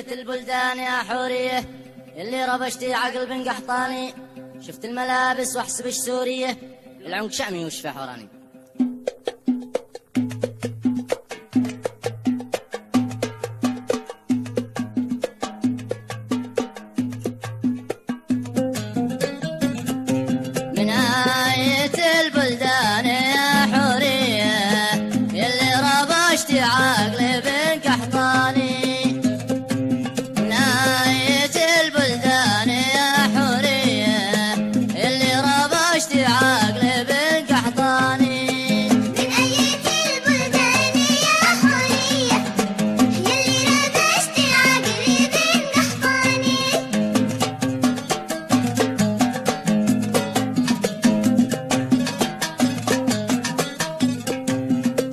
أية البلدان يا حورية اللي ربشتي عقل بن قحطاني، شفت الملابس واحسبش سورية، العنق شامي وشفا حوراني. من آية البلدان يا حورية اللي ربشتي عقل بن قحطاني، من آية البلدان يا حورية اللي ربشتي عقل بن قحطاني. من أية البلدان يا حورية يلي ربشتي عقل بن قحطاني.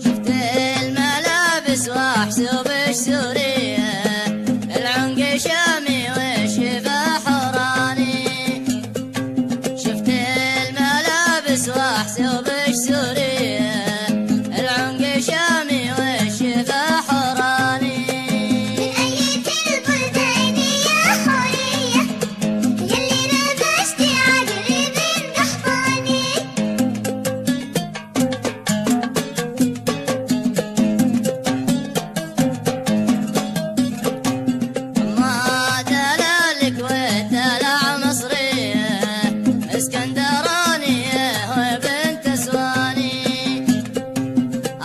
شفت الملابس واحسبش سورية، العنق شامي والشفا حوراني. شفت الملابس واحسبش سورية، العنق شامي والشفا حوراني. من أية البلدان يا حورية يلي ربشتي عقل بن قحطاني. ما دلالك والدلع مصرية، اسكندرانية وبنت اسواني.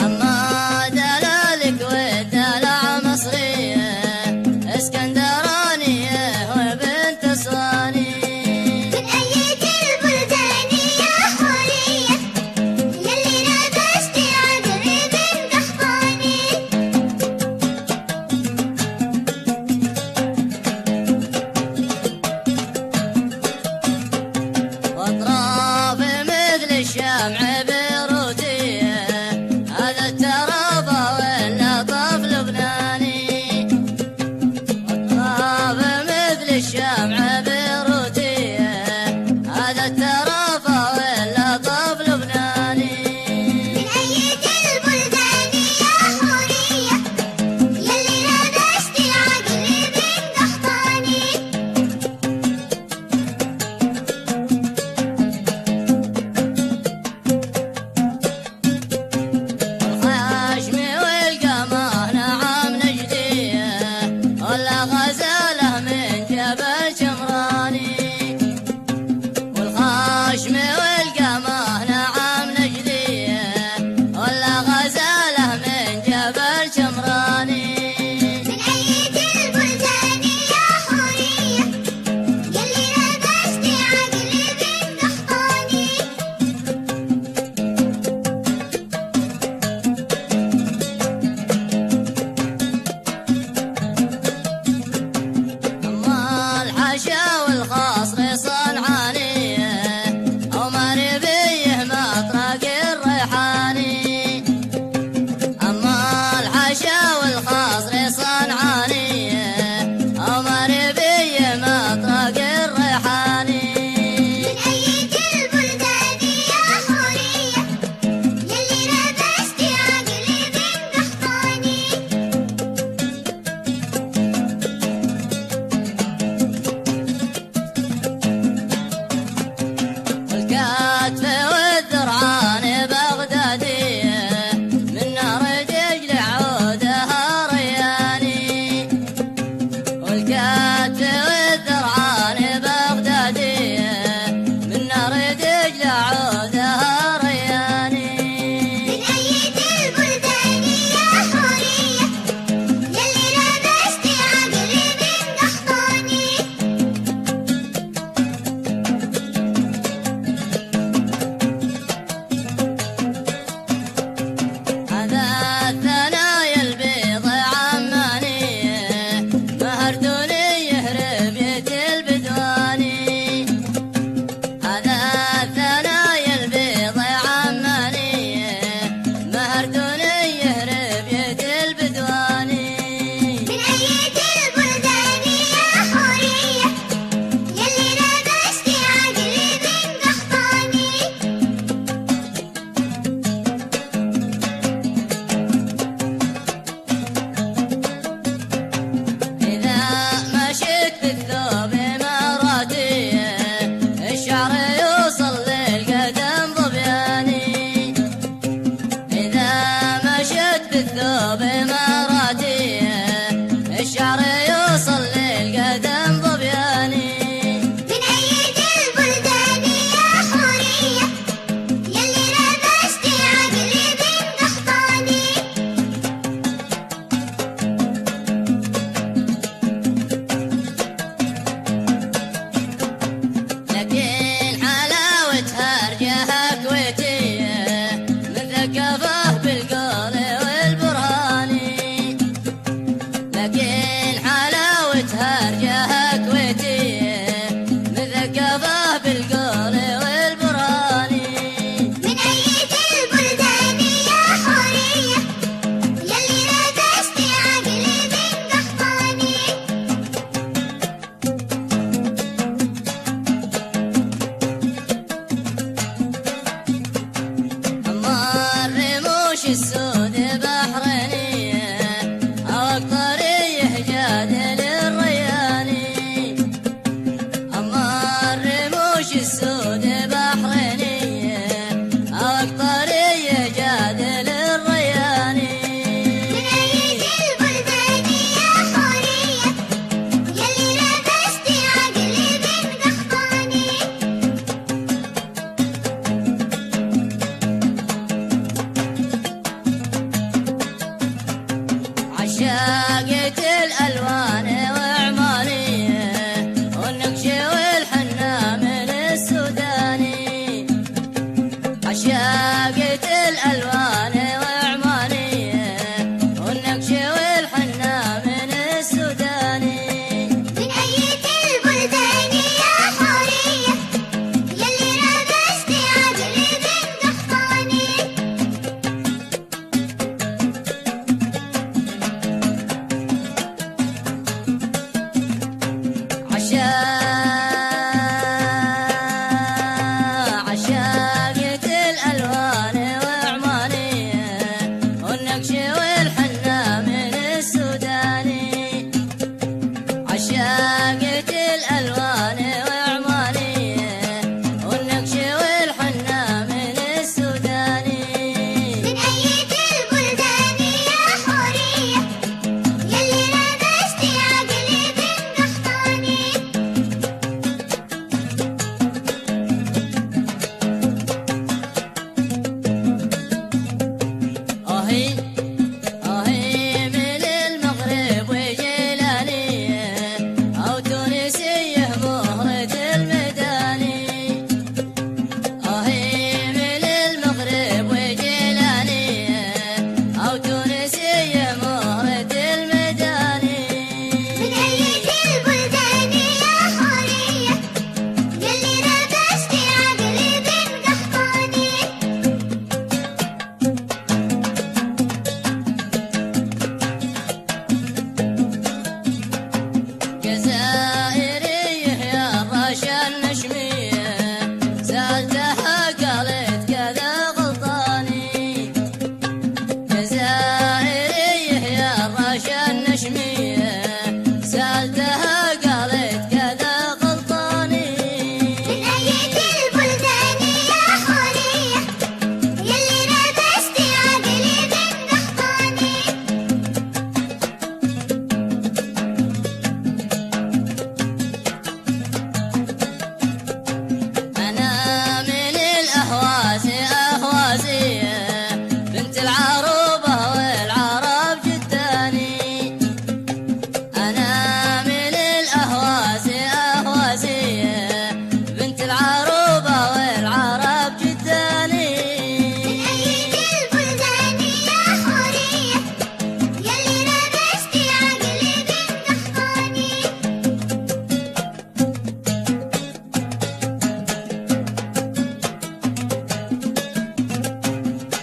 أما دلالك والدلع مصرية، اسكندرانية وبنت اسواني. من أية البلدان يا حورية يلي ربشتي عقل بن قحطاني. واطراف مثل الشمع بيروتية، هذا الترابة واللطف لبناني. واطراف مثل الشمع بيروتية، هذا الترابة واللطف لبناني. من أية البلدان يا حورية يلي ربشتي عقل بن قحطاني. الخشم والقمر نعم نجدية، ولا غزالة من جبل شمراني. والخشم والقمر نعم نجدية، ولا غزالة من جبل شمراني. من أية البلدان يا حورية يلي ربشتي عقل بن قحطاني. أما الحشا والخصر صنعانية، أو مربيه مطرق الريحاني. أما الحشا والخصر صنعانية، أو مربيه مطرق الريحاني. من أية البلدان يا حورية يلي ربشتي عقل بن قحطاني. والكتف والذرعان بغدادية، من نهر دجل عودها رياني. والكتف والذرعان بغدادية، من نهر دجل عودها رياني. من أية البلدان يا حورية يلي ربشتي عقل بن قحطاني.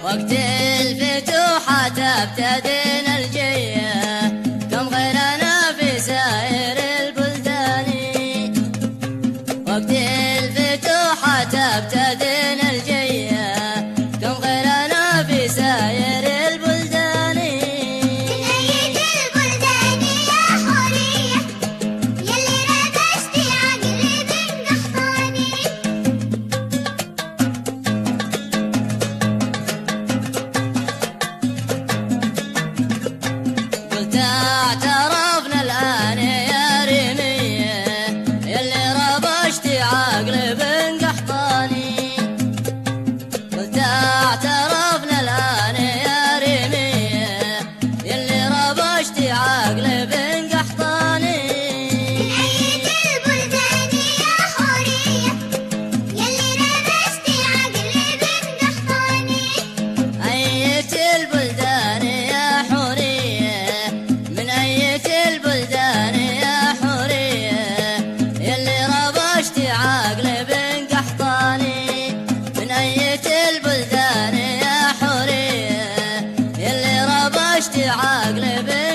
وقت الفتوحات ابتدينا الجيه كم غيرنا في سائر البلدان. وقت الفتوحات ابتدينا الجيه كم غيرنا في سائر البلدان. بنأيد البلدان يا حورية يلي ربشتي عقلي بن قحطاني. قلت اعترفنا الآن يا ريمية يلي ربشتي عقل بن قحطاني. قلت اعترفنا الآن يا ريمية يلي ربشتي عقل بن قحطاني. بنأيد البلدان يا حورية يلي ربشتي عقلي بن قحطاني. أية البلدان يا حورية من أية البلدان يا حورية يلي ربشتي عقل بن قحطاني. من أية البلدان يا حورية يلي ربشتي عقل بن